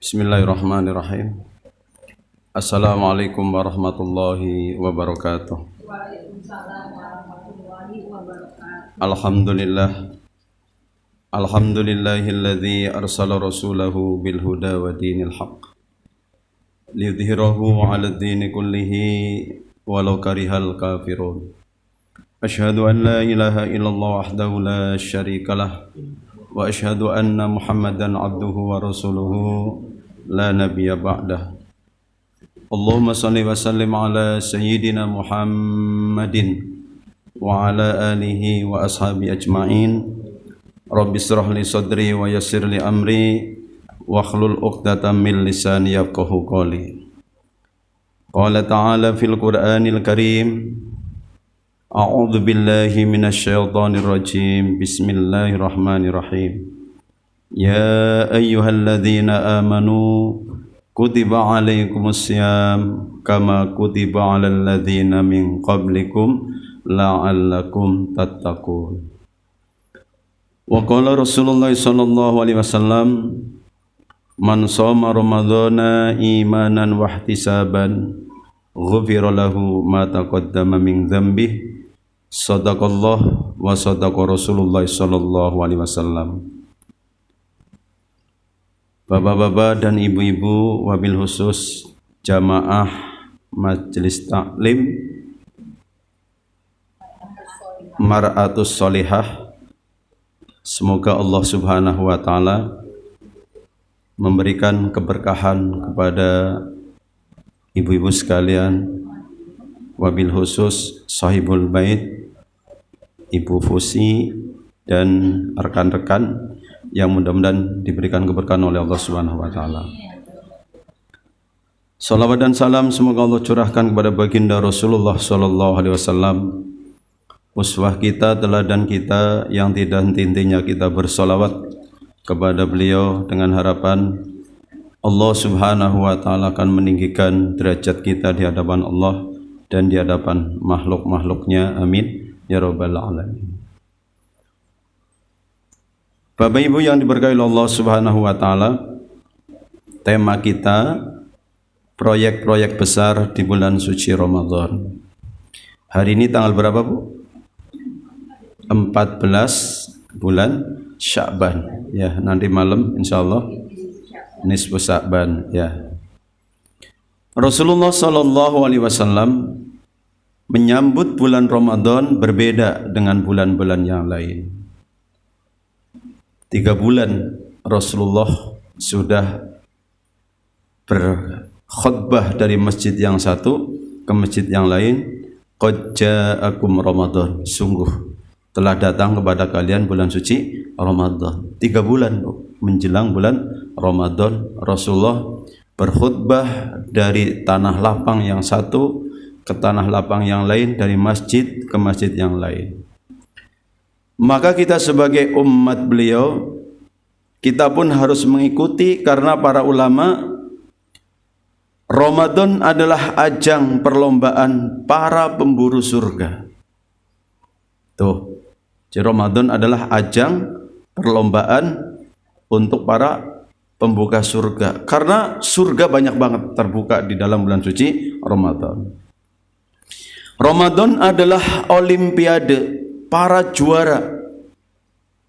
Bismillahirrahmanirrahim. Assalamualaikum warahmatullahi wabarakatuh. Waalaikumsalam warahmatullahi wabarakatuh. Alhamdulillahilladzi arsala rasulahu bil huda wa dinil haqq liyudhhirahu 'alad dini kullihi walau karihal kafirun. Asyhadu an la ilaha illallah wahdahu la syarikalah wa asyhadu anna Muhammadan 'abduhu wa rasuluhu la nabiyya ba'dah. Allahumma salli wa sallim ala sayyidina Muhammadin wa ala alihi wa ashabi ajma'in. Rabbi israh li sadri wa yassir li amri wa hlul 'uqdatam min lisani yafqahu qawli. Qala ta'ala fil Qur'anil Karim, A'udzu billahi minasy syaithanir rajim. Bismillahirrahmanirrahim. Ya ayyuhalladzina amanu kutiba 'alaikumussyam kama kutiba 'alal ladzina min qablikum la'allakum tattaqun. Wa qala Rasulullah sallallahu alaihi wasallam, man shoma ramadhana imanan wa ihtisaban ghufira lahu ma taqaddama min dhanbihi. Sadaqallah wa sadaqa Rasulullah sallallahu alaihi wasallam. Bapak-bapak dan ibu-ibu, wabil khusus jamaah Majelis Taklim Mar'atus Sholihah, semoga Allah Subhanahu wa taala memberikan keberkahan kepada ibu-ibu sekalian, wabil khusus sahibul bait Ibu Fusi dan rekan-rekan yang mudah-mudahan diberikan keberkahan oleh Allah Subhanahu wa taala. Salawat dan salam semoga Allah curahkan kepada baginda Rasulullah sallallahu alaihi wasallam, uswah kita, teladan kita yang tidak henti-hentinya kita bersolawat kepada beliau dengan harapan Allah Subhanahu wa taala akan meninggikan derajat kita di hadapan Allah dan di hadapan makhluk-makhluknya. Amin ya rabbal alamin. Bapak Ibu yang diberkahi Allah Subhanahu wa taala, tema kita proyek-proyek besar di bulan suci Ramadan. Hari ini tanggal berapa, Bu? 14 bulan Sya'ban. Ya, nanti malam insyaallah nisfu Sya'ban ya. Rasulullah sallallahu alaihi wasallam menyambut bulan Ramadan berbeda dengan bulan-bulan yang lain. 3 bulan Rasulullah sudah berkhutbah dari masjid yang satu ke masjid yang lain. Qad ja'akum Ramadan, sungguh telah datang kepada kalian bulan suci Ramadan. 3 bulan menjelang bulan Ramadan Rasulullah berkhutbah dari tanah lapang yang satu ke tanah lapang yang lain, dari masjid ke masjid yang lain. Maka kita sebagai umat beliau, kita pun harus mengikuti, karena para ulama, Ramadan adalah ajang perlombaan para pemburu surga. Tuh, jadi Ramadan adalah ajang perlombaan untuk para pembuka surga, karena surga banyak banget terbuka di dalam bulan suci Ramadan. Ramadan adalah olimpiade para juara.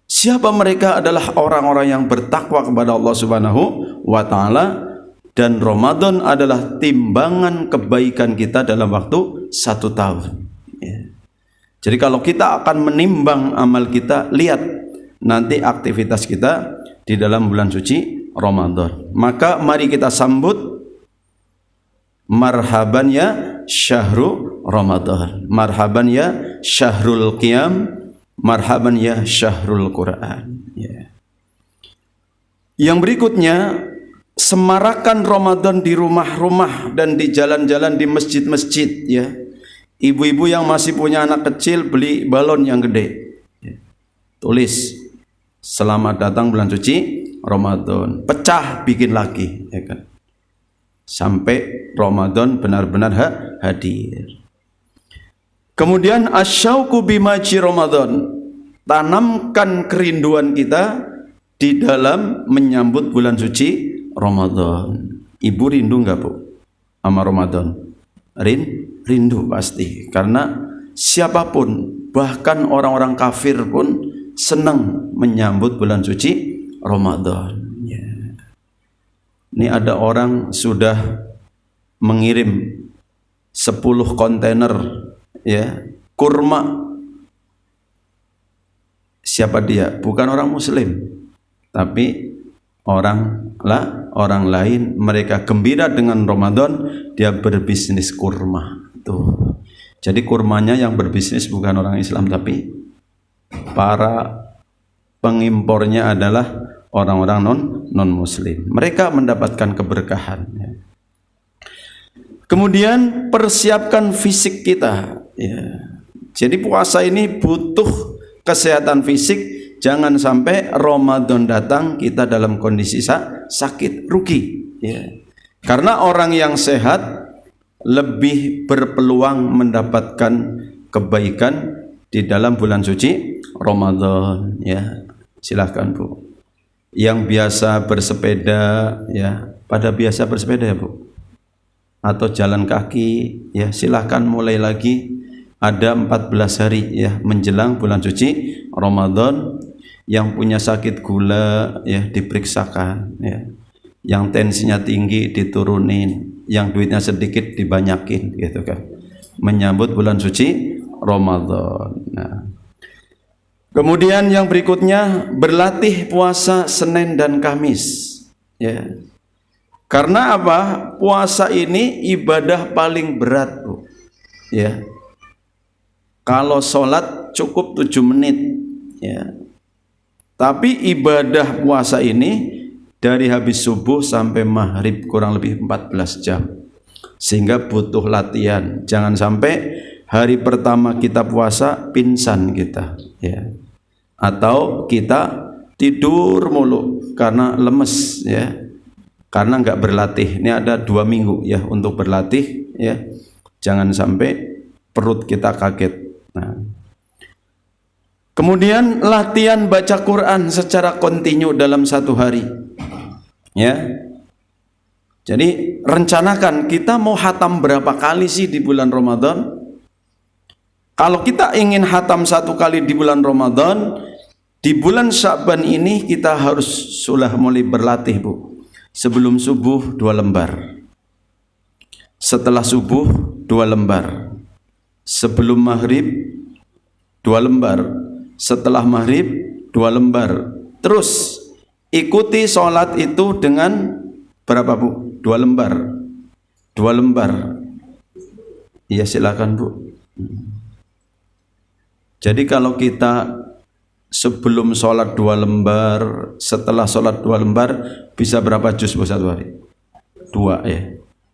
Siapa mereka? Adalah orang-orang yang bertakwa kepada Allah Subhanahu wa taala, dan Ramadan adalah timbangan kebaikan kita dalam waktu 1 tahun. Ya. Jadi kalau kita akan menimbang amal kita, lihat nanti aktivitas kita di dalam bulan suci Ramadan. Maka mari kita sambut marhaban ya syahrul Ramadan, marhaban ya syahrul qiyam, marhaban ya syahrul Quran ya. Yang berikutnya, semarakan Ramadan di rumah-rumah dan di jalan-jalan, di masjid-masjid ya. Ibu-ibu yang masih punya anak kecil, beli balon yang gede ya. Tulis selamat datang bulan suci Ramadan, pecah bikin lagi ya kan, sampai Ramadan benar-benar hadir. Kemudian asyauqu bimaji Ramadan, tanamkan kerinduan kita di dalam menyambut bulan suci Ramadan. Ibu rindu nggak Bu sama Ramadan? Rindu pasti, karena siapapun, bahkan orang-orang kafir pun senang menyambut bulan suci Ramadan. Ya. Ini ada orang sudah mengirim 10 kontainer ya kurma. Siapa dia? Bukan orang Muslim, tapi orang lain. Mereka gembira dengan Ramadan, dia berbisnis kurma. Tuh. Jadi kurmanya yang berbisnis bukan orang Islam, tapi para pengimpornya adalah orang-orang non Muslim. Mereka mendapatkan keberkahan. Kemudian persiapkan fisik kita. Ya. Jadi puasa ini butuh kesehatan fisik. Jangan sampai Ramadan datang kita dalam kondisi sakit, rugi. Ya. Karena orang yang sehat lebih berpeluang mendapatkan kebaikan di dalam bulan suci Ramadan. Ya, silahkan Bu. Yang biasa bersepeda, ya, pada biasa bersepeda ya Bu. Atau jalan kaki, ya silahkan mulai lagi. Ada 14 hari ya menjelang bulan suci Ramadan. Yang punya sakit gula ya diperiksakan ya. Yang tensinya tinggi diturunin, yang duitnya sedikit dibanyakin gitu kan. Menyambut bulan suci Ramadan. Nah. Kemudian yang berikutnya berlatih puasa Senin dan Kamis ya. Karena apa? Puasa ini ibadah paling berat Bu. Ya. Kalau sholat cukup 7 menit ya. Tapi ibadah puasa ini dari habis subuh sampai maghrib kurang lebih 14 jam. Sehingga butuh latihan. Jangan sampai hari pertama kita puasa pingsan kita ya. Atau kita tidur mulu karena lemes ya. Karena enggak berlatih. Ini ada 2 minggu ya untuk berlatih ya. Jangan sampai perut kita kaget. Nah. Kemudian latihan baca Quran secara kontinu dalam 1 hari. Ya. Jadi rencanakan kita mau hatam berapa kali sih di bulan Ramadan? Kalau kita ingin hatam 1 kali di bulan Ramadan, di bulan Sya'ban ini kita harus sudah mulai berlatih Bu. Sebelum subuh 2 lembar. Setelah subuh 2 lembar. Sebelum maghrib 2 lembar. Setelah maghrib 2 lembar. Terus ikuti sholat itu dengan berapa Bu? 2 lembar. 2 lembar. Iya silakan Bu. Jadi kalau kita sebelum sholat 2 lembar, setelah sholat 2 lembar, bisa berapa juz Bu 1 hari? 2 ya.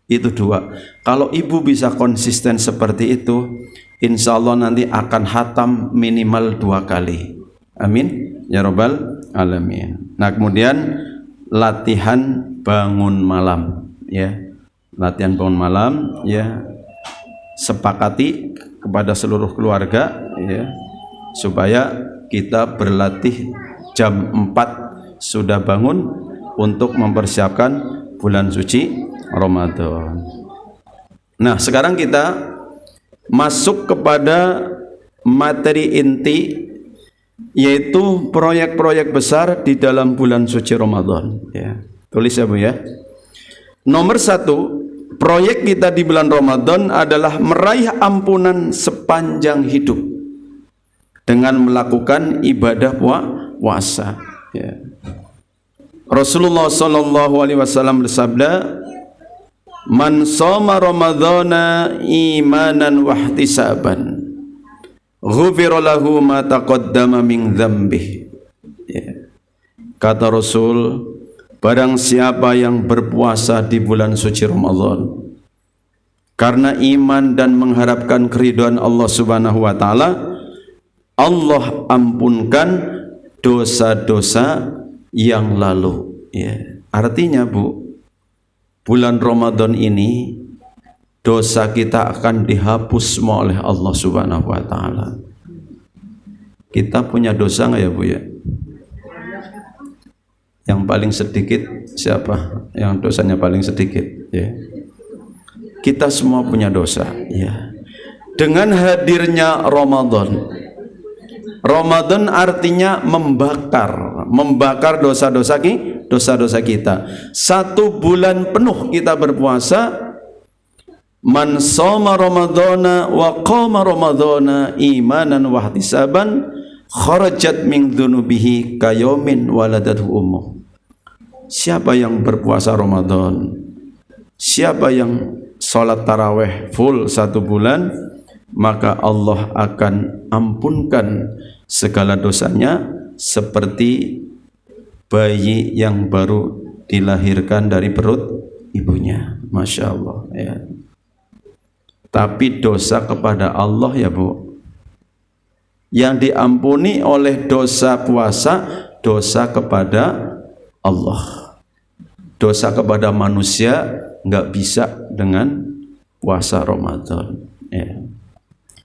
Itu 2. Kalau ibu bisa konsisten seperti itu, insya Allah nanti akan hatam minimal 2 kali. Amin ya robbal alamin. Nah kemudian latihan bangun malam ya. Latihan bangun malam ya. Sepakati kepada seluruh keluarga ya, supaya kita berlatih jam 4 sudah bangun untuk mempersiapkan bulan suci Ramadan. Nah sekarang kita masuk kepada materi inti, yaitu proyek-proyek besar di dalam bulan suci Ramadan ya. Tulis ya Bu ya. Nomor 1, proyek kita di bulan Ramadan adalah meraih ampunan sepanjang hidup dengan melakukan ibadah puasa ya. Rasulullah sallallahu alaihi wasallam bersabda, "Man shoma Ramadhana imanan wa ihtisaban, ghufira lahu ma taqaddama min dzambih." Ya. Kata Rasul, barang siapa yang berpuasa di bulan suci Ramadan karena iman dan mengharapkan keridhaan Allah Subhanahu wa taala, Allah ampunkan dosa-dosa yang lalu ya. Artinya Bu, bulan Ramadan ini dosa kita akan dihapus semua oleh Allah Subhanahu wa taala. Kita punya dosa enggak ya Bu ya? Yang paling sedikit siapa? Yang dosanya paling sedikit, ya. Kita semua punya dosa, ya. Dengan hadirnya Ramadan. Ramadan artinya membakar dosa-dosa kita. 1 bulan penuh kita berpuasa. Man shoma ramadhana wa qama ramadhana imanan wa ihtisaban kharajat min dzunubihi kayomin waladathu ummuh. Siapa yang berpuasa Ramadan, siapa yang sholat taraweh full 1 bulan, maka Allah akan ampunkan segala dosanya seperti bayi yang baru dilahirkan dari perut ibunya. Masya Allah, ya. Tapi dosa kepada Allah, ya Bu, yang diampuni oleh dosa puasa, dosa kepada Allah. Dosa kepada manusia nggak bisa dengan puasa Ramadan, ya.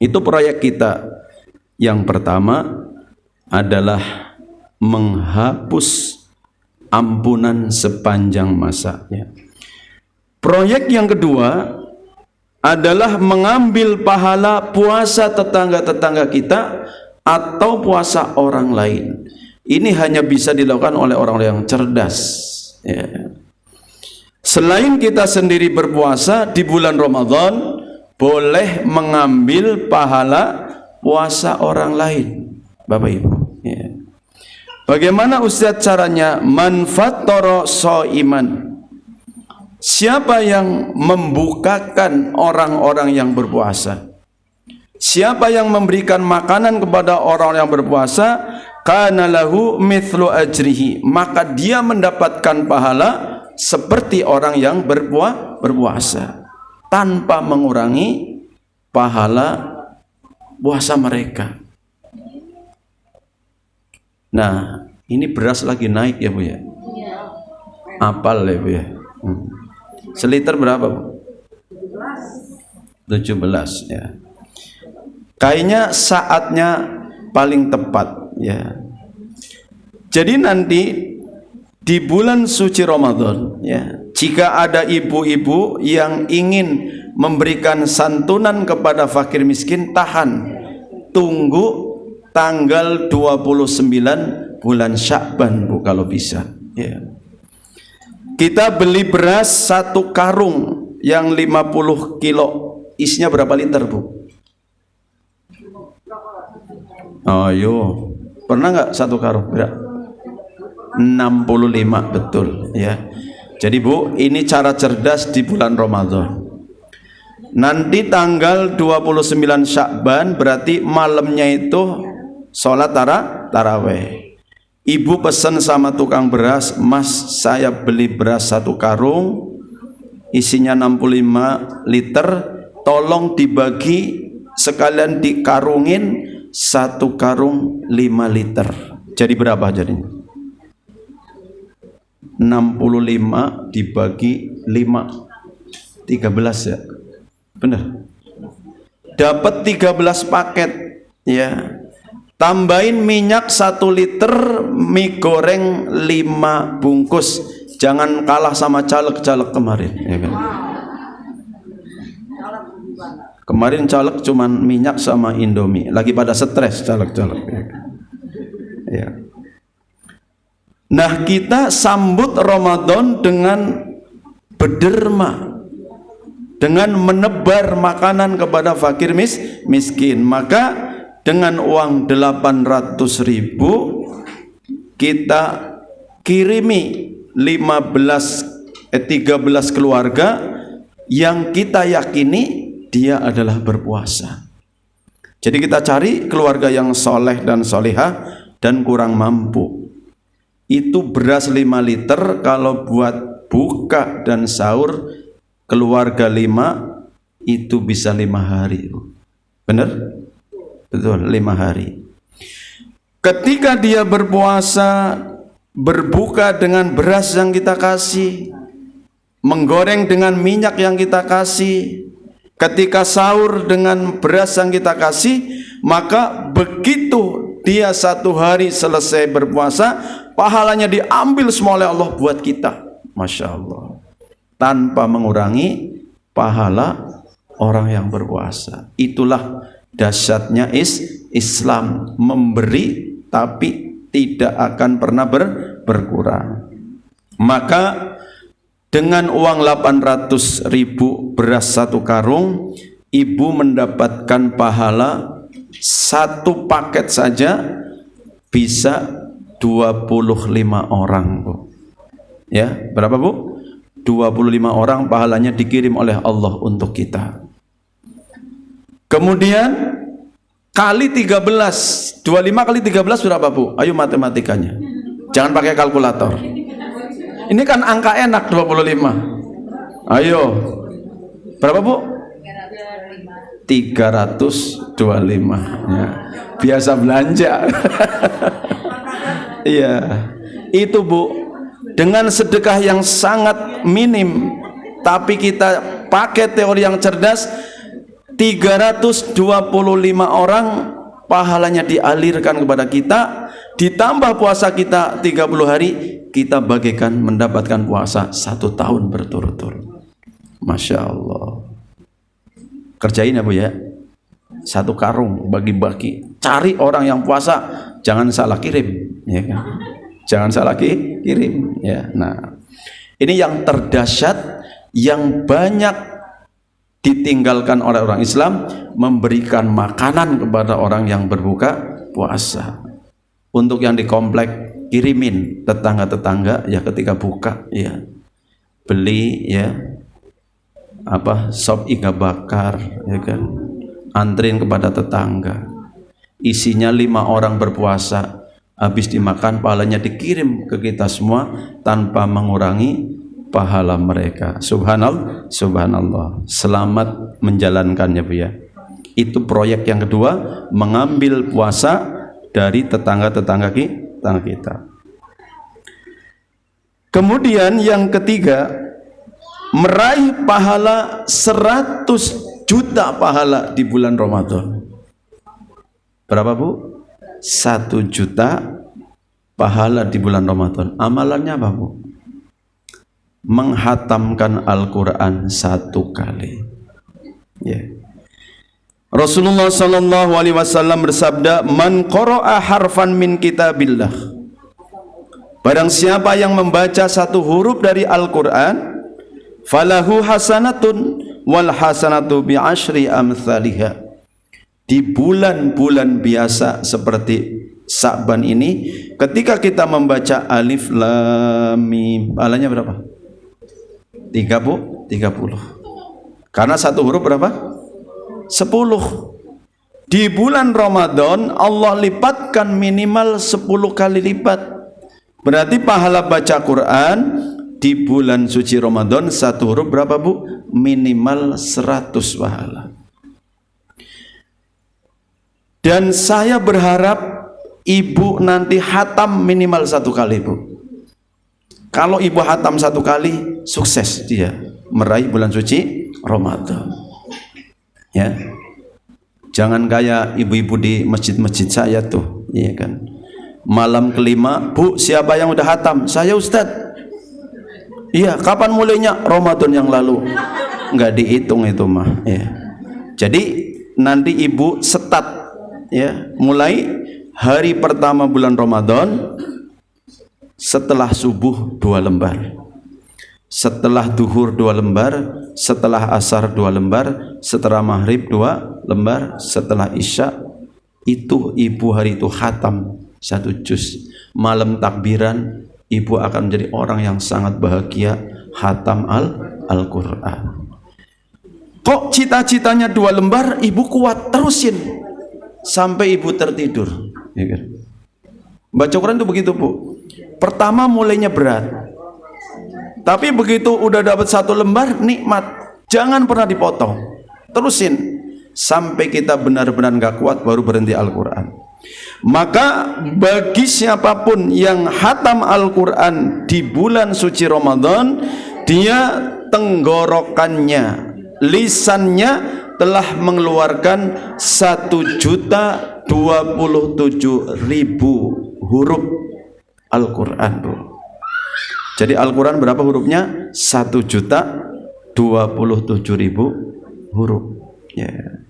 Itu proyek kita. Yang pertama adalah menghapus ampunan sepanjang masa, ya. Proyek yang kedua adalah mengambil pahala puasa tetangga-tetangga kita atau puasa orang lain. Ini hanya bisa dilakukan oleh orang yang cerdas, ya. Selain kita sendiri berpuasa di bulan Ramadan, boleh mengambil pahala puasa orang lain, Bapak Ibu, ya. Bagaimana Ustaz caranya? Man fattara shaiman. Siapa yang membukakan orang-orang yang berpuasa, siapa yang memberikan makanan kepada orang yang berpuasa, kana lahu mithlu ajrihi, maka dia mendapatkan pahala seperti orang yang berpuasa tanpa mengurangi pahala puasa mereka. Nah, ini beras lagi naik, ya Bu, ya. Apal, ya Bu, ya. Seliter berapa, Bu? 17, ya. Kayaknya saatnya paling tepat, ya. Jadi nanti di bulan suci Ramadan, ya, jika ada ibu-ibu yang ingin memberikan santunan kepada fakir miskin, tunggu tanggal 29 bulan Sya'ban, Bu, kalau bisa, ya. Kita beli beras 1 karung yang 50 kilo, isinya berapa liter, Bu? Ayo, pernah nggak 1 karung? 65, betul, ya. Jadi Bu, ini cara cerdas di bulan Ramadan. Nanti tanggal 29 Sya'ban berarti malamnya itu sholat taraweh. Ibu pesan sama tukang beras, Mas, saya beli beras 1 karung, isinya 65 liter, tolong dibagi sekalian dikarungin 1 karung 5 liter. Jadi berapa jadinya? 65 dibagi 5, 13, ya. Benar. Dapat 13 paket, ya. Tambahin minyak 1 liter, mie goreng 5 bungkus. Jangan kalah sama caleg-caleg kemarin, ya kan? Kemarin caleg cuman minyak sama Indomie. Lagi pada stres caleg-caleg, ya kan? Ya. Nah, kita sambut Ramadan dengan berderma, dengan menebar makanan kepada fakir miskin. Maka dengan uang 800.000 kita kirimi 13 keluarga yang kita yakini dia adalah berpuasa. Jadi kita cari keluarga yang soleh dan solehah dan kurang mampu. Itu beras 5 liter kalau buat buka dan sahur keluarga 5 itu bisa 5 hari. Benar? Betul, 5 hari. Ketika dia berpuasa, berbuka dengan beras yang kita kasih, menggoreng dengan minyak yang kita kasih, ketika sahur dengan beras yang kita kasih, maka begitu dia 1 hari selesai berpuasa, pahalanya diambil semua oleh Allah buat kita. Masya Allah. Tanpa mengurangi pahala orang yang berpuasa. Itulah dahsyatnya Islam, memberi tapi tidak akan pernah berkurang. Maka dengan uang 800.000 beras 1 karung, ibu mendapatkan pahala 1 paket saja bisa 25 orang, Bu. Ya, berapa, Bu? 25 orang pahalanya dikirim oleh Allah untuk kita. Kemudian kali 13, 25 kali 13 berapa, Bu? Ayo matematikanya. Jangan pakai kalkulator. Ini kan angka enak 25. Ayo. Berapa, Bu? 325. Ya. Biasa belanja. Iya. Itu, Bu. Dengan sedekah yang sangat minim, tapi kita pakai teori yang cerdas, 325 orang pahalanya dialirkan kepada kita, ditambah puasa kita 30 hari, kita bagikan mendapatkan puasa 1 tahun berturut-turut. Masya Allah. Kerjain ya, Bu, ya. 1 karung bagi-bagi. Cari orang yang puasa, jangan salah kirim, ya kan? Jangan salah kirim, ya. Nah, ini yang terdahsyat yang banyak ditinggalkan oleh orang Islam, memberikan makanan kepada orang yang berbuka puasa. Untuk yang di komplek, kirimin tetangga-tetangga ya ketika buka, ya. Beli, ya. Sop iga bakar, ya kan. Antrin kepada tetangga. Isinya 5 orang berpuasa. Habis dimakan, pahalanya dikirim ke kita semua tanpa mengurangi pahala mereka. Subhanallah, subhanallah. Selamat menjalankannya, Bu, ya. Itu proyek yang kedua, mengambil puasa dari tetangga-tetangga kita. Kemudian yang ketiga, meraih pahala 100 juta pahala di bulan Ramadan. Berapa, Bu? 1 juta pahala di bulan Ramadan. Amalannya apa, Bu? Menghatamkan Al-Quran 1 kali. Ya. Rasulullah SAW bersabda, "Man qara'a harfan min kitabillah." Barang siapa yang membaca 1 huruf dari Al-Quran, falahu hasanatun wal hasanatu bi asyri amsalihha. Di bulan-bulan biasa seperti Sa'ban ini, ketika kita membaca alif lam mim, pahalanya berapa? 30. Karena 1 huruf berapa? 10. Di bulan Ramadan Allah lipatkan minimal 10 kali lipat. Berarti pahala baca Quran di bulan suci Ramadan 1 huruf berapa, Bu? Minimal 100 pahala. Dan saya berharap ibu nanti hatam minimal 1 kali, Bu. Kalau ibu hatam 1 kali, sukses dia meraih bulan suci Ramadan. Ya, jangan kayak ibu-ibu di masjid-masjid saya tuh, iya kan? Malam kelima, Bu, siapa yang udah hatam? Saya, Ustadz. Iya, kapan mulainya? Ramadan yang lalu. Nggak dihitung itu mah. Ya. Jadi nanti ibu setat. Ya, mulai hari pertama bulan Ramadan, setelah subuh 2 lembar, setelah duhur 2 lembar, setelah asar 2 lembar, setelah maghrib 2 lembar, setelah isya itu ibu hari itu khatam 1 juz. Malam takbiran ibu akan menjadi orang yang sangat bahagia khatam Al-Quran. Kok cita-citanya 2 lembar, ibu kuat terusin sampai ibu tertidur, ya kan? Baca Quran itu begitu, Bu. Pertama mulainya berat, tapi begitu udah dapat 1 lembar, nikmat. Jangan pernah dipotong, terusin sampai kita benar-benar gak kuat, baru berhenti Al-Quran. Maka bagi siapapun yang hatam Al-Quran di bulan suci Ramadan, dia tenggorokannya, lisannya telah mengeluarkan 1.027.000 huruf Al-Quran, Bu. Jadi Al-Quran berapa hurufnya? 1.027.000 huruf. Ya.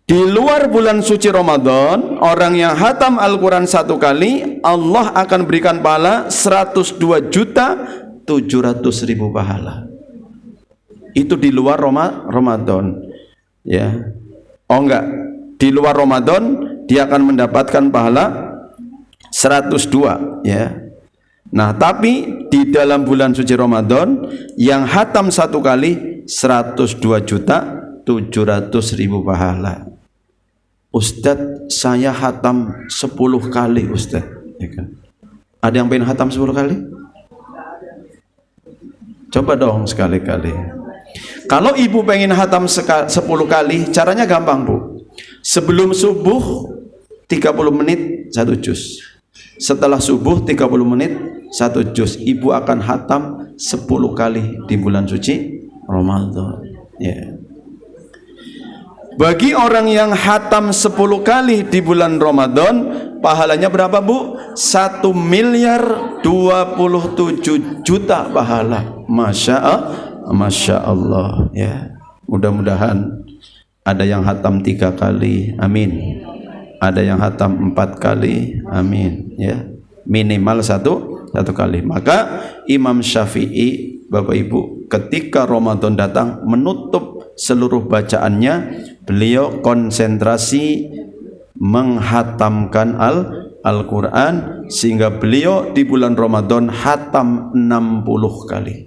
Di luar bulan suci Ramadan, orang yang hatam Al-Quran 1 kali, Allah akan berikan pahala 102.700.000 pahala. Itu di luar Ramadan. Ya. Oh enggak, di luar Ramadan dia akan mendapatkan pahala 102, ya. Nah, tapi di dalam bulan suci Ramadan yang hatam 1 kali 102.700.000 pahala. Ustadz, saya hatam 10 kali, Ustadz, ya kan? Ada yang pengen hatam 10 kali? Coba dong sekali-kali. Kalau ibu pengen hatam 10 kali, caranya gampang, Bu. Sebelum subuh 30 menit 1 juz. Setelah subuh 30 menit 1 juz. Ibu akan hatam 10 kali di bulan suci Ramadan. Ya. Bagi orang yang hatam 10 kali di bulan Ramadan, pahalanya berapa, Bu? 1.027.000.000 pahala. Masya Allah, ya. Mudah-mudahan ada yang hatam 3 kali, amin. Ada yang hatam 4 kali, amin, ya. Minimal satu kali. Maka Imam Syafi'i, Bapak Ibu, ketika Ramadan datang menutup seluruh bacaannya, beliau konsentrasi menghatamkan Al-Quran, sehingga beliau di bulan Ramadan hatam 60 kali.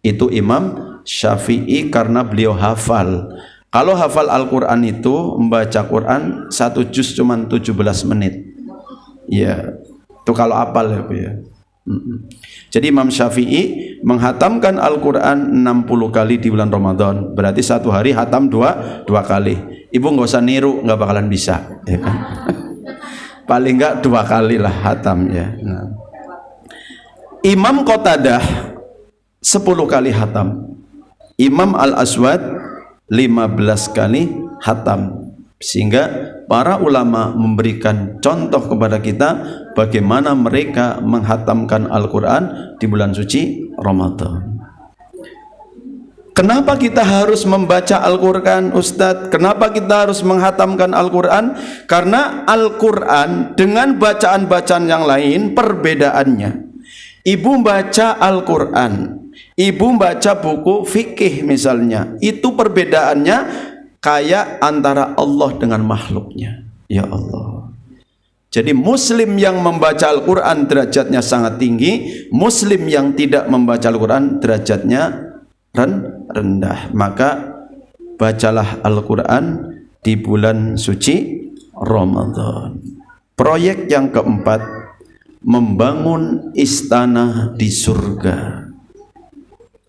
Itu Imam Syafi'i karena beliau hafal. Kalau hafal Al-Quran itu membaca Quran 1 juz cuma 17 menit. Ya, itu kalau hafal ya, Bu, ya. Jadi Imam Syafi'i menghatamkan Al-Quran 60 kali di bulan Ramadan. Berarti 1 hari hatam 2 kali. Ibu nggak usah niru, nggak bakalan bisa, ya kan? Paling nggak 2 kali lah hatam, ya. Nah. Imam Qatadah 10 kali hatam. Imam Al-Aswad 15 kali hatam. Sehingga para ulama memberikan contoh kepada kita bagaimana mereka menghatamkan Al-Quran di bulan suci Ramadan. Kenapa kita harus membaca Al-Quran, Ustadz? Kenapa kita harus menghatamkan Al-Quran? Karena Al-Quran dengan bacaan-bacaan yang lain perbedaannya. Ibu baca Al-Quran, ibu baca buku fikih misalnya, itu perbedaannya kayak antara Allah dengan makhluknya. Ya Allah. Jadi muslim yang membaca Al-Quran derajatnya sangat tinggi, muslim yang tidak membaca Al-Quran derajatnya rendah. Maka bacalah Al-Quran di bulan suci Ramadan. Proyek yang keempat, membangun istana di surga.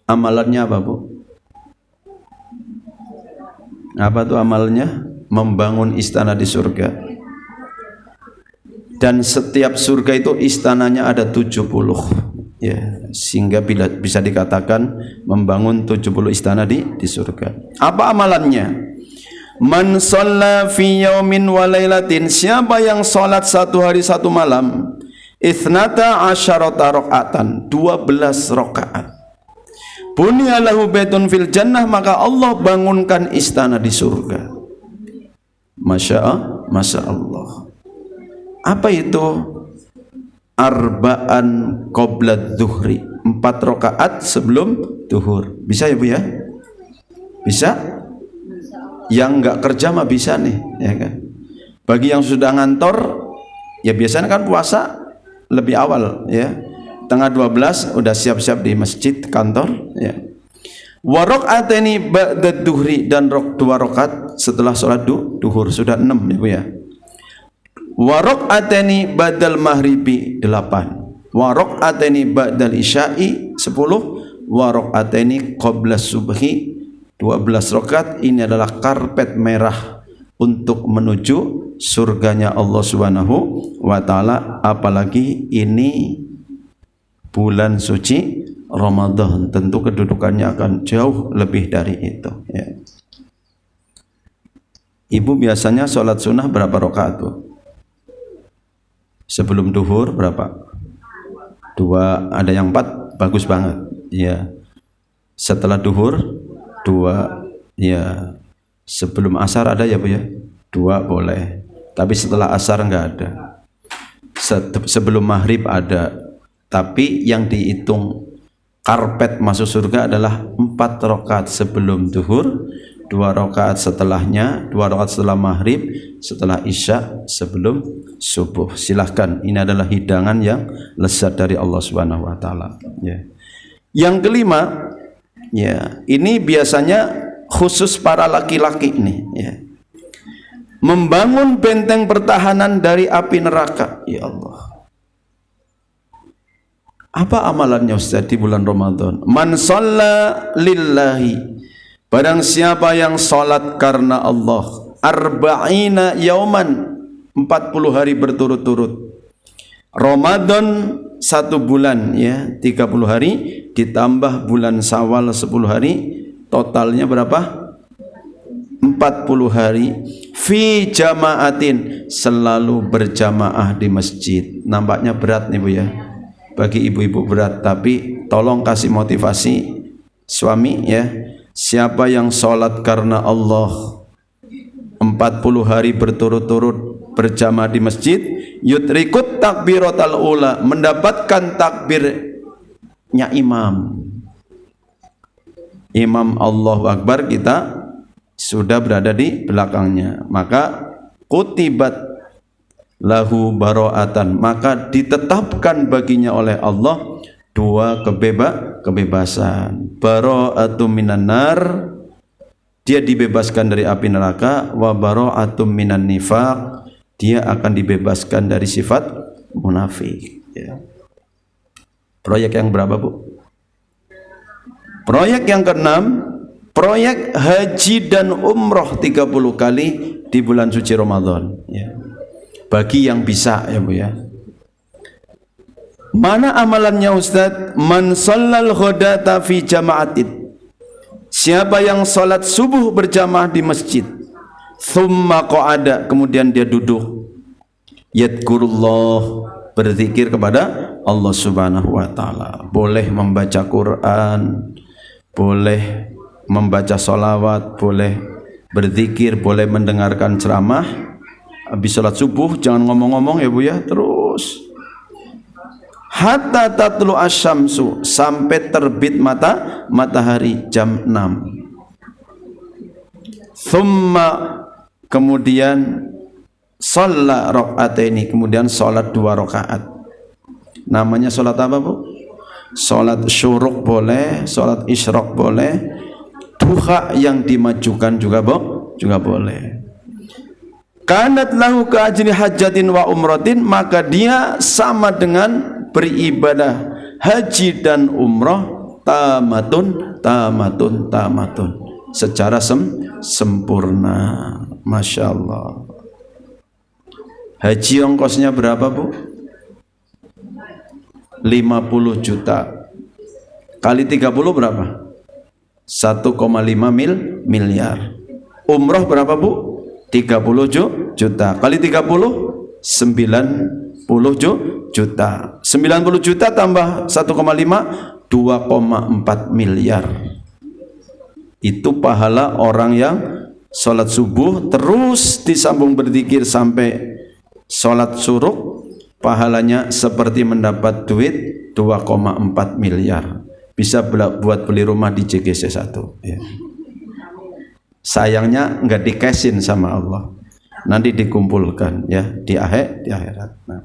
Amalannya apa, Bu? Apa tuh amalnya? Membangun istana di surga. Dan setiap surga itu istananya ada 70, ya, sehingga bisa dikatakan membangun 70 istana di surga. Apa amalannya? Man shalla fi yaumin wa lailatin, siapa yang salat 1 hari 1 malam, ithnata asyarata rakaatan, 12 rakaat. Bunyalahu baitun fil jannah, maka Allah bangunkan istana di surga. Masya Allah. Apa itu? Arba'an qoblad zuhri, 4 rakaat sebelum zuhur. Bisa ya, Bu, ya? Bisa? Yang enggak kerja mah bisa nih, ya kan? Bagi yang sudah ngantor, ya biasanya kan puasa lebih awal, ya. Tengah 12 udah siap-siap di masjid kantor, ya. Wa raq'ataini ba'da duhri, dan 2 rakaat setelah sholat duhur, sudah 6, Ibu, ya. Wa raq'ataini ba'dal maghribi, 8. Wa raq'ataini ba'dal isya'i, 10. Wa raq'ataini qabla subhi, 12 rakaat. Ini adalah karpet merah untuk menuju surganya Allah Subhanahu wa taala. Apalagi ini bulan suci Ramadan, tentu kedudukannya akan jauh lebih dari itu, ya. Ibu biasanya sholat sunnah berapa rakaat, Bu? Sebelum duhur berapa? 2, ada yang 4, bagus banget. Ya. Setelah duhur 2, ya. Sebelum asar ada ya Bu ya? 2 boleh. Tapi setelah asar enggak ada. Sebelum maghrib ada. Tapi yang dihitung karpet masuk surga adalah 4 rakaat sebelum duhur, 2 rakaat setelahnya, 2 rakaat setelah maghrib, setelah isya, sebelum subuh. Silahkan, ini adalah hidangan yang lezat dari Allah Subhanahu wa taala. Ya. Yang kelima, ya, ini biasanya khusus para laki-laki nih, ya. Membangun benteng pertahanan dari api neraka. Ya Allah. Apa amalannya Ustaz di bulan Ramadan? Man shalla lillahi, barang siapa yang salat karena Allah, arba'ina yauman, 40 hari berturut-turut. Ramadan 1 bulan, ya, 30 hari ditambah bulan Syawal 10 hari, totalnya berapa? 40 hari. Fi jamaatin, selalu berjamaah di masjid. Nampaknya berat nih Bu ya, bagi ibu-ibu berat, tapi tolong kasih motivasi suami ya. Siapa yang sholat karena Allah 40 hari berturut-turut berjamaah di masjid, yudrikut takbiratal ula, mendapatkan takbirnya imam Allahu Akbar, kita sudah berada di belakangnya, maka kutibat lahu baro'atan, maka ditetapkan baginya oleh Allah 2 kebebasan. Baro'atum minan nar, dia dibebaskan dari api neraka, wa baro'atum minan nifaq, dia akan dibebaskan dari sifat munafik, ya. Proyek yang berapa Bu? Proyek yang keenam, proyek haji dan umroh 30 kali di bulan suci Ramadan, ya. Bagi yang bisa ya Bu ya. Mana amalannya Ustaz? Man shallal ghadata fi jama'atin, siapa yang salat subuh berjamaah di masjid, thumma qa'ada, kemudian dia duduk, yadkurullah, berzikir kepada Allah Subhanahu wa taala. Boleh membaca Quran, boleh membaca sholawat, boleh berzikir, boleh mendengarkan ceramah. Habis sholat subuh jangan ngomong-ngomong ya Bu ya, terus hatta tatlu asyamsu, sampai terbit matahari jam 6. Thumma, kemudian shalla rakaataini, kemudian sholat 2 rakaat. Namanya sholat apa Bu? Sholat syuruk boleh, sholat isyraq boleh, duha yang dimajukan juga boleh. Kanat lahu ka ajri hajatin wa umratin, maka dia sama dengan beribadah haji dan umrah tamatun secara sempurna. Masya Allah. Haji ongkosnya berapa Bu? 50 juta kali 30 berapa? 1,5 miliar. Umrah berapa Bu? 30 juta kali 30 90 juta. 90 juta tambah 1,5 2,4 miliar. Itu pahala orang yang sholat subuh terus disambung berzikir sampai sholat syuruk, pahalanya seperti mendapat duit 2,4 miliar. Bisa buat beli rumah di JGC 1 ya. Sayangnya nggak dikasih sama Allah, nanti dikumpulkan ya di akhirat. Nah,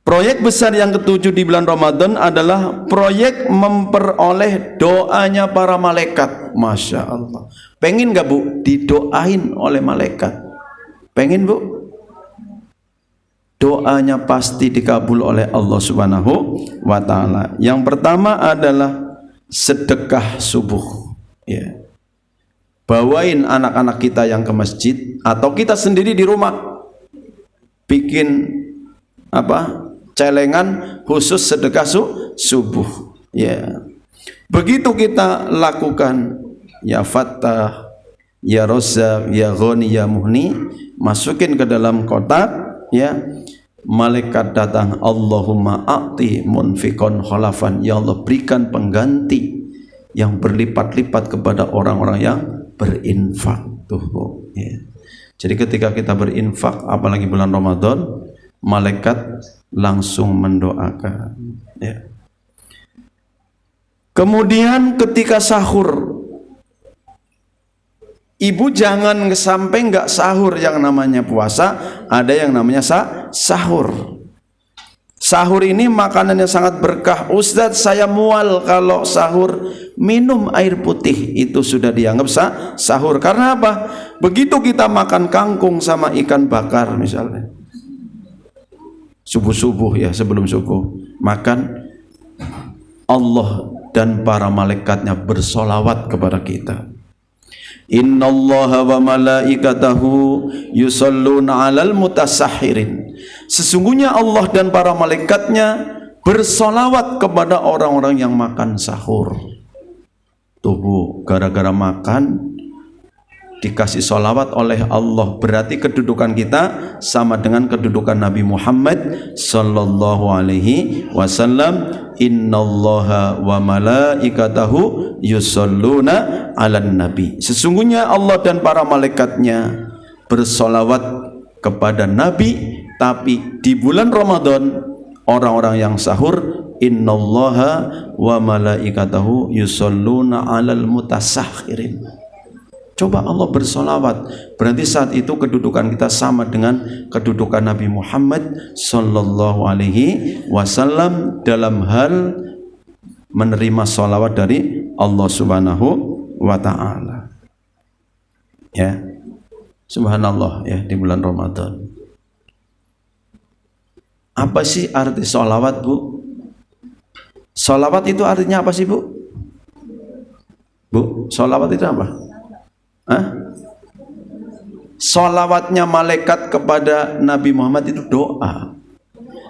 proyek besar yang ketujuh di bulan Ramadan adalah proyek memperoleh doanya para malaikat. Masya Allah. Pengen nggak Bu didoain oleh malaikat? Pengen Bu? Doanya pasti dikabul oleh Allah Subhanahu wa taala. Yang pertama adalah sedekah subuh ya. Bawain anak-anak kita yang ke masjid, atau kita sendiri di rumah bikin celengan khusus sedekah subuh ya. Begitu kita lakukan, ya Fattah, ya Razzaq, ya Ghani, ya Muhni, masukin ke dalam kotak, ya, malaikat datang, Allahumma a'ti munfiqon khalafan, ya Allah berikan pengganti yang berlipat-lipat kepada orang-orang yang berinfak. Tuh, ya. Jadi ketika kita berinfak, apalagi bulan Ramadan, malaikat langsung mendoakan, ya. Kemudian ketika sahur, ibu jangan sampai nggak sahur. Yang namanya puasa ada yang namanya sahur. Sahur ini makanannya sangat berkah. Ustadz, saya mual kalau sahur minum air putih, itu sudah dianggap sahur. Karena apa? Begitu kita makan kangkung sama ikan bakar misalnya, subuh-subuh ya, sebelum subuh makan, Allah dan para malaikatnya bersolawat kepada kita. Innallaha wa malaikatahu yusalluna 'alal mutasahhirin. Sesungguhnya Allah dan para malaikatnya bersolawat kepada orang-orang yang makan sahur. Tuh, gara-gara makan dikasih solawat oleh Allah, berarti kedudukan kita sama dengan kedudukan Nabi Muhammad sallallahu alaihi wasallam. Innallaha wa malaikatahu yusalluna 'alan nabi. Sesungguhnya Allah dan para malaikatnya bersolawat kepada Nabi. Tapi di bulan Ramadan orang-orang yang sahur, innallaha wa malaikatahu yusalluna 'alal mutasahhirin. Coba Allah bersolawat, berarti saat itu kedudukan kita sama dengan kedudukan Nabi Muhammad sallallahu alaihi wasallam dalam hal menerima solawat dari Allah subhanahu wa ta'ala. Ya, subhanallah ya, di bulan Ramadan. Apa sih arti solawat, Bu? Solawat itu artinya apa sih, Bu? Bu, solawat itu apa? Solawatnya malaikat kepada Nabi Muhammad itu doa.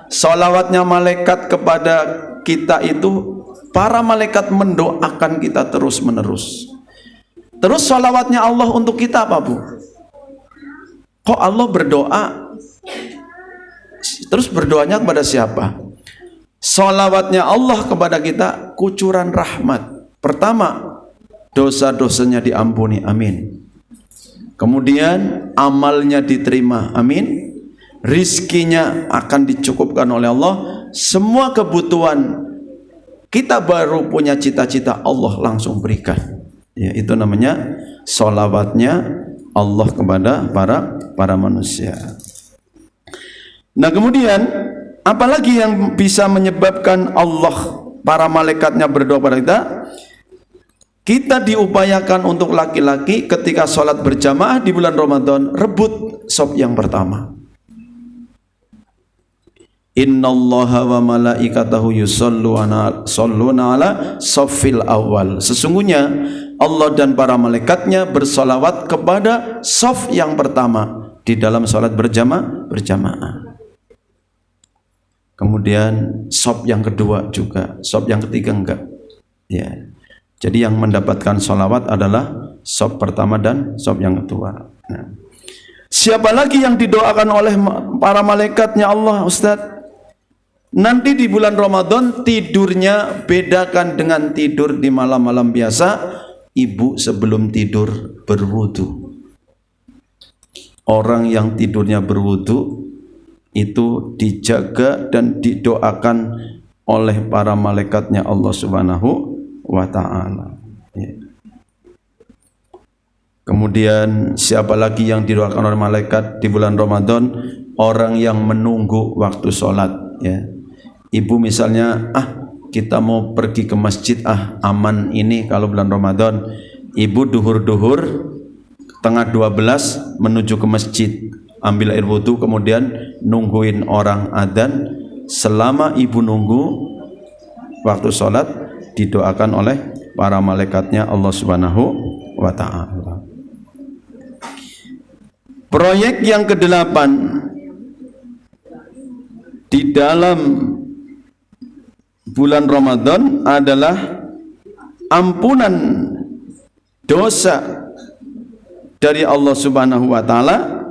Solawatnya malaikat kepada kita itu, para malaikat mendoakan kita terus menerus. Terus solawatnya Allah untuk kita apa, Bu? Kok Allah berdoa? Terus berdoanya kepada siapa? Solawatnya Allah kepada kita kucuran rahmat. Pertama, dosa-dosanya diampuni, amin. Kemudian amalnya diterima, amin. Rizkinya akan dicukupkan oleh Allah. Semua kebutuhan kita baru punya cita-cita, Allah langsung berikan. Ya, itu namanya solawatnya Allah kepada para manusia. Nah, kemudian apalagi yang bisa menyebabkan Allah, para malaikatnya berdoa kepada kita? Kita diupayakan untuk laki-laki ketika sholat berjamaah di bulan Ramadan, rebut shaf yang pertama. Innallaha wa malaikatahu yusalluna 'ala shaffil awal. Sesungguhnya Allah dan para malaikatnya bersolawat kepada shaf yang pertama di dalam sholat berjamaah. Kemudian shaf yang kedua juga, shaf yang ketiga enggak. Ya. Jadi yang mendapatkan sholawat adalah shaf pertama dan shaf yang kedua. Nah, siapa lagi yang didoakan oleh para malaikatnya Allah, Ustaz? Nanti di bulan Ramadan tidurnya bedakan dengan tidur di malam-malam biasa. Ibu sebelum tidur berwudu. Orang yang tidurnya berwudu itu dijaga dan didoakan oleh para malaikatnya Allah subhanahu wa ta'ala. Ya. Kemudian siapa lagi yang didoakan oleh malaikat di bulan Ramadan? Orang yang menunggu waktu sholat. Ya. Ibu misalnya, kita mau pergi ke masjid, aman ini kalau bulan Ramadan. Ibu duhur-duhur tengah 12 menuju ke masjid, ambil air wudu, kemudian nungguin orang adzan. Selama ibu nunggu waktu sholat, didoakan oleh para malaikatnya Allah subhanahu wa ta'ala. Proyek yang ke-8 di dalam bulan Ramadan adalah ampunan dosa dari Allah subhanahu wa ta'ala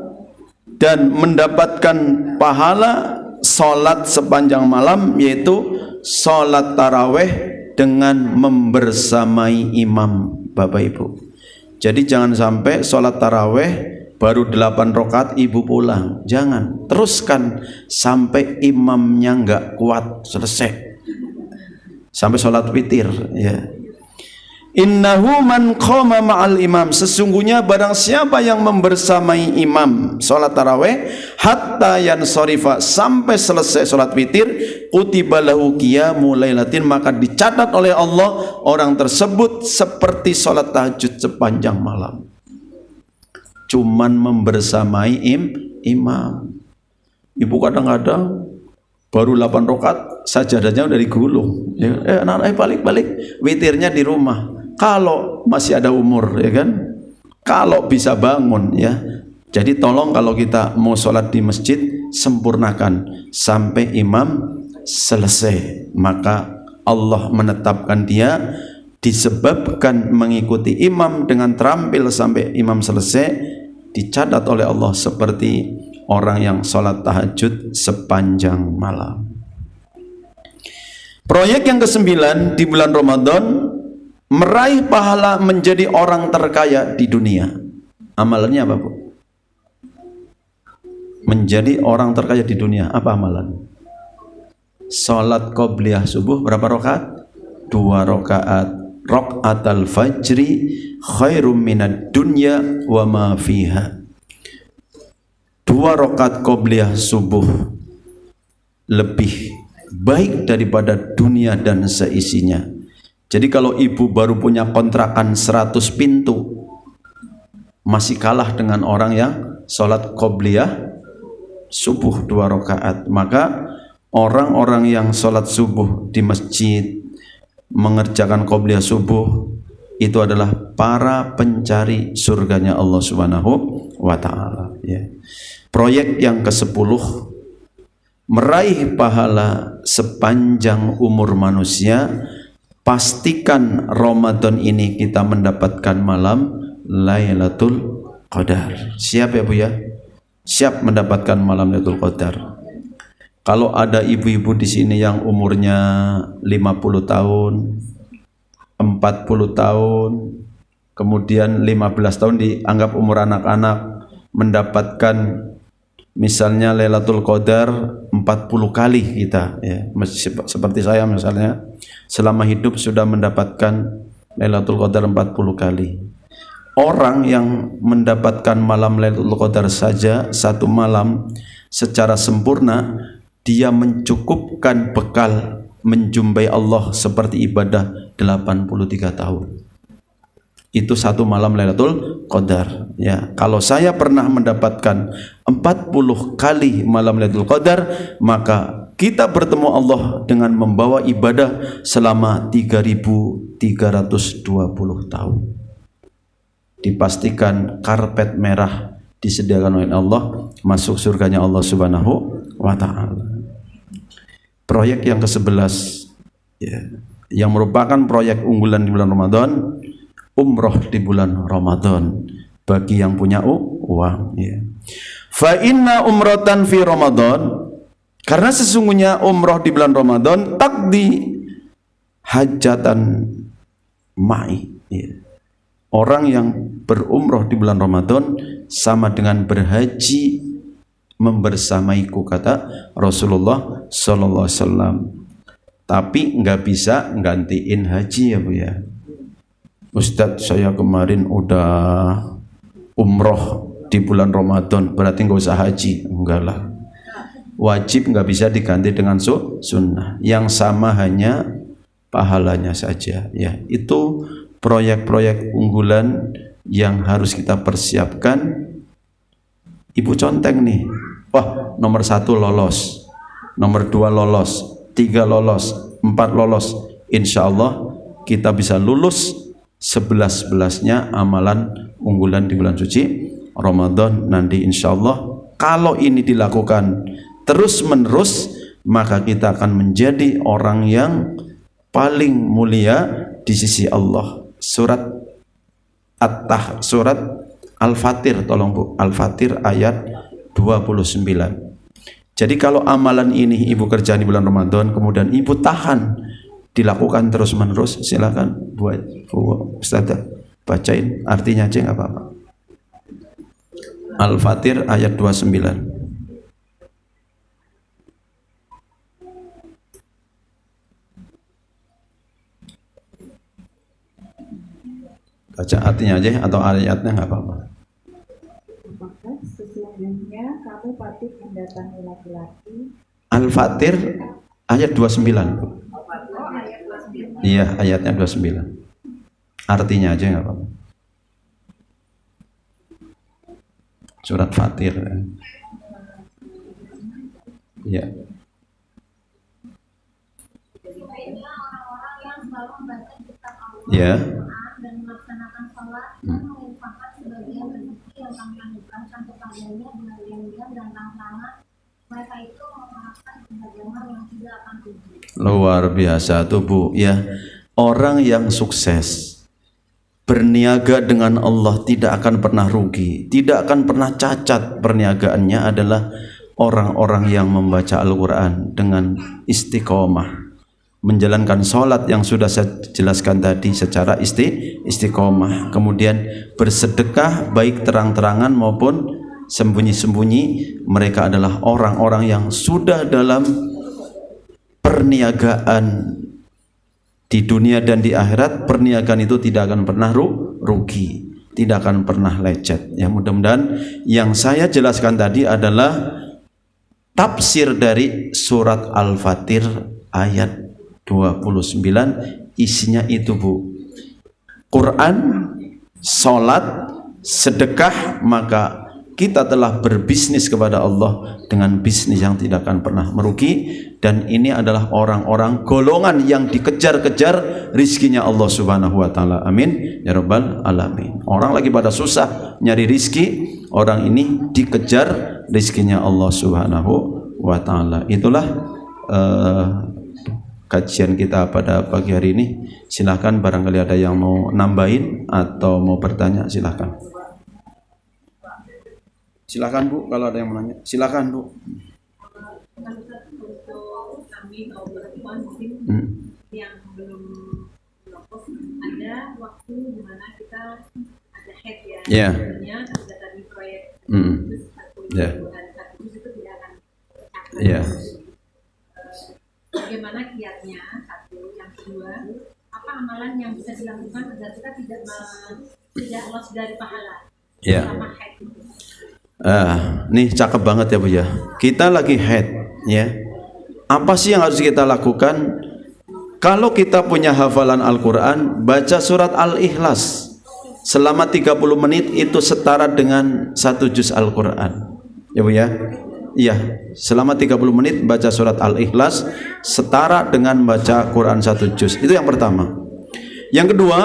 dan mendapatkan pahala sholat sepanjang malam, yaitu sholat taraweh dengan membersamai imam, Bapak Ibu. Jadi jangan sampai sholat taraweh baru 8 rakaat ibu pulang, jangan, teruskan sampai imamnya nggak kuat, selesai, sampai sholat witir, ya. Innahu man qama ma'al imam, sesungguhnya barang siapa yang membersamai imam salat tarawih hatta yansarifa, sampai selesai salat witir, kutiba lahu qiyamul lailatin, maka dicatat oleh Allah orang tersebut seperti salat tahajud sepanjang malam. Cuman membersamai imam. Ibu kadang-kadang baru 8 rakaat sajadahnya udah digulung, ya. Balik witirnya di rumah. Kalau masih ada umur, ya kan, kalau bisa bangun, ya. Jadi tolong kalau kita mau sholat di masjid, sempurnakan sampai imam selesai, maka Allah menetapkan dia disebabkan mengikuti imam dengan terampil sampai imam selesai, dicatat oleh Allah seperti orang yang sholat tahajud sepanjang malam. Proyek yang ke-9 di bulan Ramadan, meraih pahala menjadi orang terkaya di dunia. Amalannya apa, Bu? Menjadi orang terkaya di dunia, apa amalan? Salat qobliyah subuh berapa rakaat? 2 rakaat. Rakaatul fajri khairum minad dunya wa ma fiha. 2 rakaat qobliyah subuh lebih baik daripada dunia dan seisinya. Jadi kalau ibu baru punya kontrakan 100 pintu, masih kalah dengan orang yang sholat qobliyah subuh 2 rakaat. Maka orang-orang yang sholat subuh di masjid, mengerjakan qobliyah subuh, itu adalah para pencari surganya Allah Subhanahu wa ta'ala, ya. Proyek yang ke-10, meraih pahala sepanjang umur manusia. Pastikan Ramadan ini kita mendapatkan malam Lailatul Qadar. Siap ya Bu ya? Siap mendapatkan malam Lailatul Qadar. Kalau ada ibu-ibu di sini yang umurnya 50 tahun, 40 tahun, kemudian 15 tahun dianggap umur anak-anak, mendapatkan misalnya Lailatul Qadar 40 kali kita, ya. Seperti saya misalnya, selama hidup sudah mendapatkan Lailatul Qadar 40 kali. Orang yang mendapatkan malam Lailatul Qadar saja satu malam secara sempurna, dia mencukupkan bekal menjumpai Allah seperti ibadah 83 tahun. Itu satu malam Lailatul Qadar, ya. Kalau saya pernah mendapatkan 40 kali malam Lailatul Qadar, maka kita bertemu Allah dengan membawa ibadah selama 3320 tahun. Dipastikan karpet merah disediakan oleh Allah, masuk surganya Allah Subhanahu wa ta'ala. Proyek yang ke-11, ya, yang merupakan proyek unggulan di bulan Ramadan, umroh di bulan Ramadan bagi yang punya uang, ya. Fa inna umratan fi Ramadan, karena sesungguhnya umroh di bulan Ramadan taqdi hajatan ma'i, ya. Orang yang berumroh di bulan Ramadan sama dengan berhaji membersamaiku, kata Rasulullah sallallahu alaihi wasallam. Tapi nggak bisa gantiin haji, ya Bu ya. Ustadz, saya kemarin udah umroh di bulan Ramadan, berarti nggak usah haji. Enggak lah, wajib nggak bisa diganti dengan sunnah. Yang sama hanya pahalanya saja, ya. Itu proyek-proyek unggulan yang harus kita persiapkan. Ibu conteng nih, wah, nomor 1 lolos, nomor 2 lolos, 3 lolos, 4 lolos, insya Allah kita bisa lulus 11-11-nya amalan unggulan di bulan suci Ramadan nanti, insya Allah. Kalau ini dilakukan terus menerus, maka kita akan menjadi orang yang paling mulia di sisi Allah. Surat Al-Fatir, tolong Bu, Al-Fatir ayat 29. Jadi kalau amalan ini ibu kerjaan di bulan Ramadan, kemudian ibu tahan dilakukan terus menerus, silakan buat Bu Ustazah bacain artinya aja nggak apa-apa. Al-Fatir ayat 29. Baca artinya aja atau ayatnya nggak apa-apa. Maka sesungguhnya kamu patut mendatangi laki-laki. Al-Fatir ayat 29. Iya, ayatnya 29. Artinya aja nggak apa-apa. Surat Fatir. Iya. Ya. Dan melaksanakan sholat dan menginfakkan sebagian rezeki yang kami anugerahkan kepadanya dengan diam-diam dan terang-terangan, mereka itu mengharapkan kebahagiaan yang tidak akan rugi. Luar biasa tuh Bu ya. Orang yang sukses berniaga dengan Allah tidak akan pernah rugi, tidak akan pernah cacat. Perniagaannya adalah orang-orang yang membaca Al-Quran dengan istiqomah, menjalankan sholat yang sudah saya jelaskan tadi secara istiqomah, kemudian bersedekah baik terang-terangan maupun sembunyi-sembunyi. Mereka adalah orang-orang yang sudah dalam perniagaan di dunia dan di akhirat. Perniagaan itu tidak akan pernah rugi, tidak akan pernah lecet. Ya, mudah-mudahan yang saya jelaskan tadi adalah tafsir dari surat Al-Fatir ayat 29. Isinya itu Bu, Quran, sholat, sedekah, maka kita telah berbisnis kepada Allah dengan bisnis yang tidak akan pernah merugi. Dan ini adalah orang-orang golongan yang dikejar-kejar rizkinya Allah subhanahu wa ta'ala. Amin ya rabbal alamin. Orang lagi pada susah nyari rizki, orang ini dikejar rizkinya Allah subhanahu wa ta'ala. Itulah kajian kita pada pagi hari ini. Silahkan barangkali ada yang mau nambahin atau mau bertanya, silahkan. Silahkan Bu, kalau ada yang mau nanya, silahkan Bu. Untuk kami atau perempuan mungkin yang belum lolos, ada waktu di mana kita ada head ya. Yeah. Sebenarnya ada tadi proyek Yeah. satu itu tidak akan tercapai. Yeah. Bagaimana kiatnya? Satu, yang kedua, apa amalan yang bisa dilakukan agar kita tidak loss dari pahala Yeah. selama head itu? Nih cakep banget ya Bu ya. Kita lagi head ya. Apa sih yang harus kita lakukan? Kalau kita punya hafalan Al-Quran, baca surat Al-Ikhlas selama 30 menit itu setara dengan 1 juz Al-Quran. Ya Bu ya. Iya, selama 30 menit baca surat Al-Ikhlas setara dengan baca Quran 1 juz. Itu yang pertama. Yang kedua,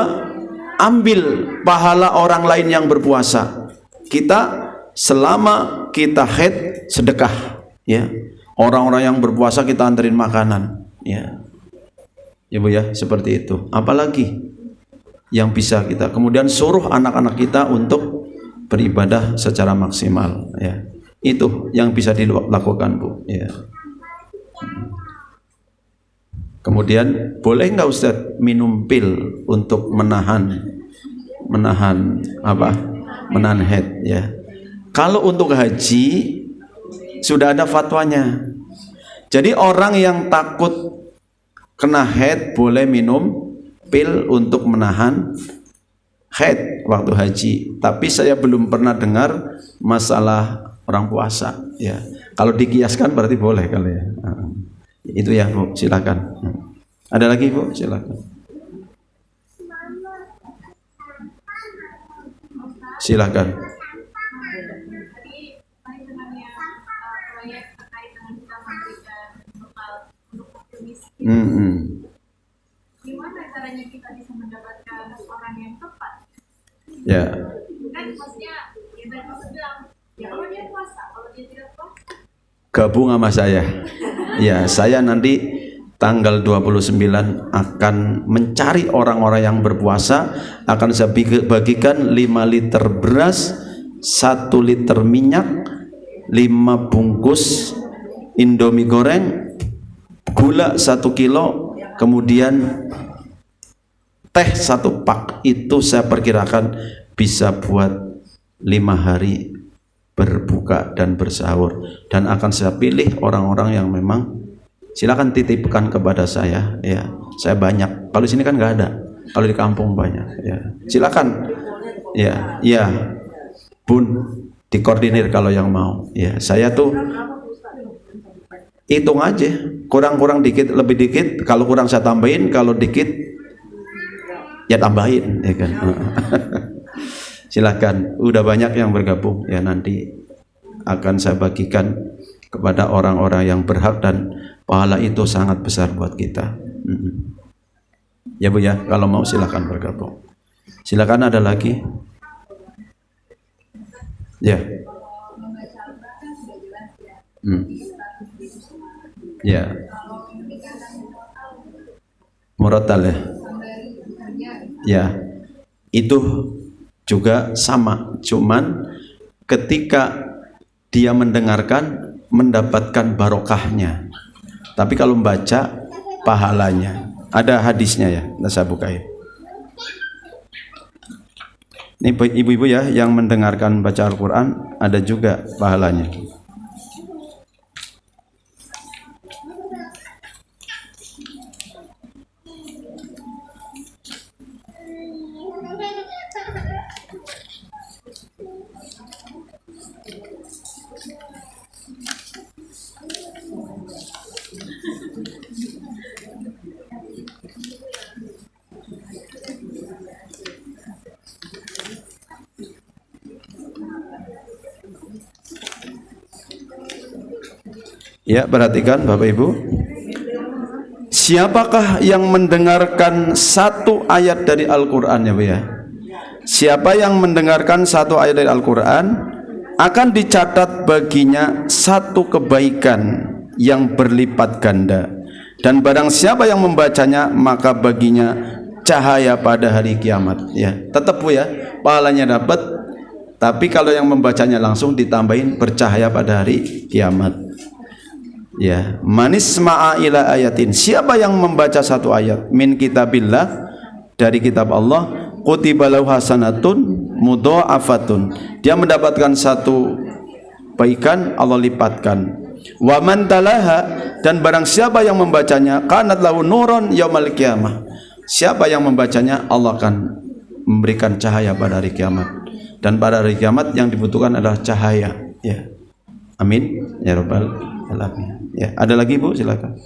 ambil pahala orang lain yang berpuasa. Kita selama kita haid sedekah ya. Orang-orang yang berpuasa kita anterin makanan ya. Ya Bu ya, seperti itu. Apalagi yang bisa kita kemudian suruh anak-anak kita untuk beribadah secara maksimal ya. Itu yang bisa dilakukan Bu ya. Kemudian boleh nggak Ustadz minum pil untuk menahan apa? Menahan haid ya. Kalau untuk haji sudah ada fatwanya. Jadi orang yang takut kena haid boleh minum pil untuk menahan haid waktu haji. Tapi saya belum pernah dengar masalah orang puasa ya. Kalau dikiaskan berarti boleh kali ya. Itu ya Bu, silakan. Ada lagi Bu, silakan. Silakan. Gimana caranya kita bisa mendapatkan orang yang tepat? Ya. Kan maksudnya ya dari Mas bilang, ya kalau dia puasa, kalau dia tidak puasa. Gabung sama saya. Ya, saya nanti tanggal 29 akan mencari orang-orang yang berpuasa, akan saya bagikan 5 liter beras, 1 liter minyak, 5 bungkus Indomie goreng, gula 1 kilo, kemudian teh 1 pak, itu saya perkirakan bisa buat 5 hari berbuka dan bersahur. Dan akan saya pilih orang-orang yang memang, silakan titipkan kepada saya ya. Saya banyak. Kalau di sini kan nggak ada. Kalau di kampung banyak ya. Silakan. Ya, ya. Bun, dikoordinir kalau yang mau. Ya, saya tuh hitung aja. Kurang-kurang dikit, lebih dikit. Kalau kurang saya tambahin, kalau dikit ya tambahin ya kan. Silakan, udah banyak yang bergabung ya, nanti akan saya bagikan kepada orang-orang yang berhak dan pahala itu sangat besar buat kita. Ya Bu ya, kalau mau silakan bergabung. Silakan, ada lagi? Ya. Ya. Murattal ya. Ya. Itu juga sama, cuman ketika dia mendengarkan mendapatkan barokahnya, tapi kalau membaca pahalanya. Ada hadisnya ya, saya buka ya. Ini ibu-ibu ya yang mendengarkan baca Al-Quran, ada juga pahalanya. Ya, perhatikan Bapak Ibu. Siapakah yang mendengarkan 1 ayat dari Al-Quran ya Bu ya? Siapa yang mendengarkan 1 ayat dari Al-Quran akan dicatat baginya 1 kebaikan yang berlipat ganda. Dan barang siapa yang membacanya maka baginya cahaya pada hari kiamat ya. Tetap Bu ya, pahalanya dapat. Tapi kalau yang membacanya langsung ditambahin bercahaya pada hari kiamat. Ya, manis ma'a ila ayatin. Siapa yang membaca 1 ayat min kitabillah, dari kitab Allah, kutiba lahu hasanatun mudha'afatun. Dia mendapatkan 1 kebaikan, Allah lipatkan. Wa man talaha, dan barang siapa yang membacanya, kanat lahu nuron yaumal qiyamah. Siapa yang membacanya, Allah akan memberikan cahaya pada hari kiamat. Dan pada hari kiamat yang dibutuhkan adalah cahaya ya. Amin ya rabbal alamin. Ya, ada lagi Bu, silakan.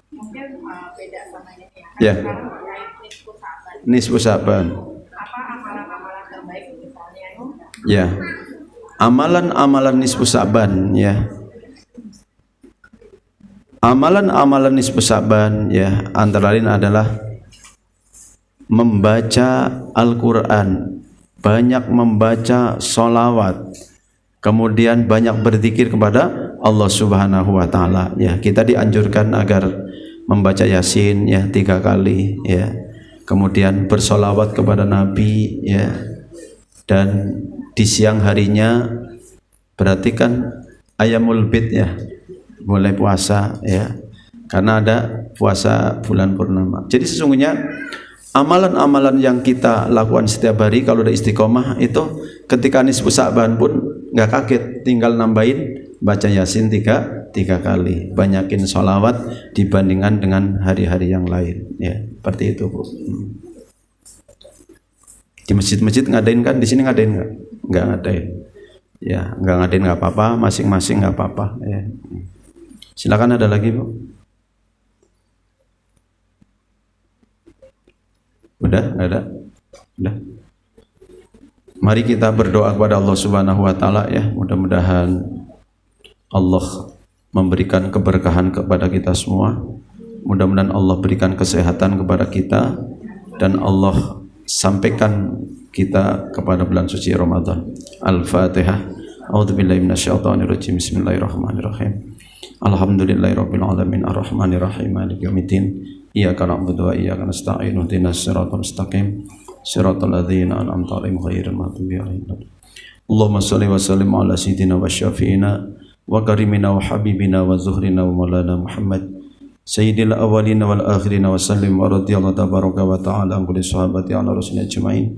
Mungkin beda sama ini Ya. ya. Sekarang terkait nisfu Sa'ban. Nisfu Sa'ban. Apa amalan-amalan terbaik misalnya? Ya. Amalan-amalan nisfu Sa'ban ya. Amalan-amalan nisfu Sa'ban ya, antara lain adalah membaca Al-Quran, banyak membaca sholawat, kemudian banyak berzikir kepada Allah Subhanahu wa Ta'ala ya. Kita dianjurkan agar membaca Yasin ya 3 kali ya, kemudian bersolawat kepada Nabi ya, dan di siang harinya perhatikan Ayyamul Bid ya, mulai puasa ya, karena ada puasa bulan purnama. Jadi sesungguhnya amalan-amalan yang kita lakukan setiap hari kalau udah istiqomah itu ketika nisfu Sa'ban pun nggak kaget, tinggal nambahin baca Yasin 3 kali, banyakin sholawat dibandingkan dengan hari-hari yang lain ya, seperti itu Bu. Di masjid-masjid ngadain kan, di sini ngadain nggak ngadain ya, nggak ngadain nggak apa-apa, masing-masing nggak apa-apa ya. Silakan, ada lagi Bu? Udah, ada. Udah. Mari kita berdoa kepada Allah Subhanahu wa Ta'ala ya. Mudah-mudahan Allah memberikan keberkahan kepada kita semua. Mudah-mudahan Allah berikan kesehatan kepada kita dan Allah sampaikan kita kepada bulan suci Ramadan. Al-Fatihah. A'udzubillahi minasyaitonirrajim. Bismillahirrahmanirrahim. Alhamdulillahirabbil alamin arrahmanir rahim maliki yaumiddin. Iyyaka na'budu wa iyyaka nasta'in ihdinas siratal mustaqim siratal ladzina an'amta 'alaihim ghairil maghdubi 'alaihim. Allahumma salli wa sallim ala sayyidina wa syafi'ina wa karimina wa habibina wa zuhrina wa maulana Muhammad sayyidil awwalina wal akhirina wa sallim wa radiyallahu tabaraka wa ta'ala an kulli sahabati ala rasulina ajma'in.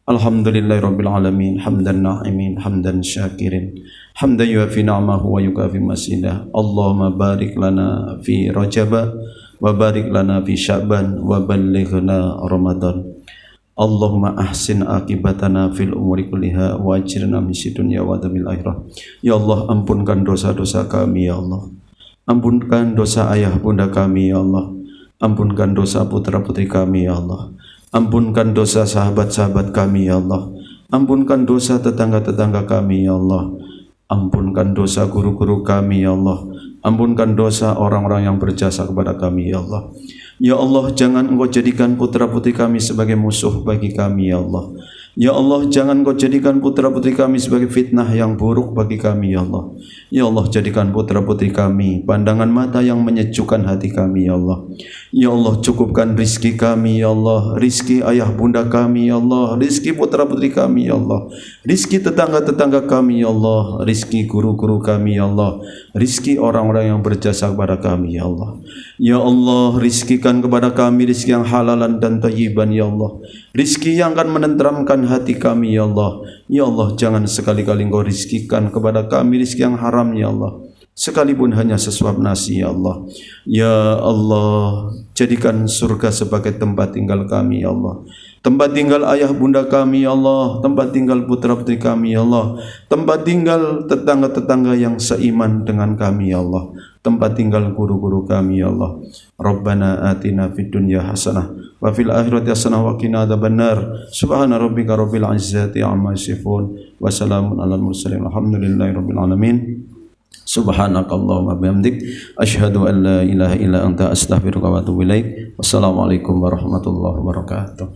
Alhamdulillahi rabbil alamin, hamdan na'imin, hamdan syakirin, hamdan yuafi ni'amahu wa yukafi masidah. Allahumma barik lana fi Rajab wa barik lana fi Sya'ban wa ballighna Ramadan. Allahumma ahsin akibatana fil umuri kulliha wa ajirna min dunya wa adzabil akhirah. Ya Allah, ampunkan dosa-dosa kami ya Allah. Ampunkan dosa ayah bunda kami ya Allah. Ampunkan dosa putra-putri kami ya Allah. Ampunkan dosa sahabat-sahabat kami ya Allah. Ampunkan dosa tetangga-tetangga kami ya Allah. Ampunkan dosa guru-guru kami ya Allah. Ampunkan dosa orang-orang yang berjasa kepada kami ya Allah. Ya Allah, jangan Engkau jadikan putra-putri kami sebagai musuh bagi kami ya Allah. Ya Allah, jangan Engkau jadikan putra-putri kami sebagai fitnah yang buruk bagi kami ya Allah. Ya Allah, jadikan putra-putri kami pandangan mata yang menyejukkan hati kami ya Allah. Ya Allah, cukupkan rizki kami ya Allah, rizki ayah bunda kami ya Allah, rizki putra-putri kami ya Allah, rizki tetangga-tetangga kami ya Allah, rizki guru-guru kami ya Allah, rizki orang-orang yang berjasa kepada kami ya Allah. Ya Allah, rizkikan kepada kami rizki yang halalan dan thayyiban ya Allah, rizki yang akan menenteramkan hati kami ya Allah. Ya Allah, jangan sekali-kali Engkau rizkikan kepada kami rizki yang haram ya Allah, sekalipun hanya sesuap nasi ya Allah. Ya Allah, jadikan surga sebagai tempat tinggal kami ya Allah, tempat tinggal ayah bunda kami ya Allah, tempat tinggal putra-putri kami ya Allah, tempat tinggal tetangga-tetangga yang seiman dengan kami ya Allah, tempat tinggal guru-guru kami ya Allah. Rabbana atina fid dunya hasanah wa fil akhirati hasanah wa qina adzabannar. Subhana rabbika rabbil izzati amma yasifun wa salamun alal mursalin. Alhamdulillahi rabbil alamin. Subhanakallahumma bihamdik asyhadu an la ilaha illa anta astaghfiruka wa atubu ilaik. Wassalamualaikum warahmatullahi wabarakatuh.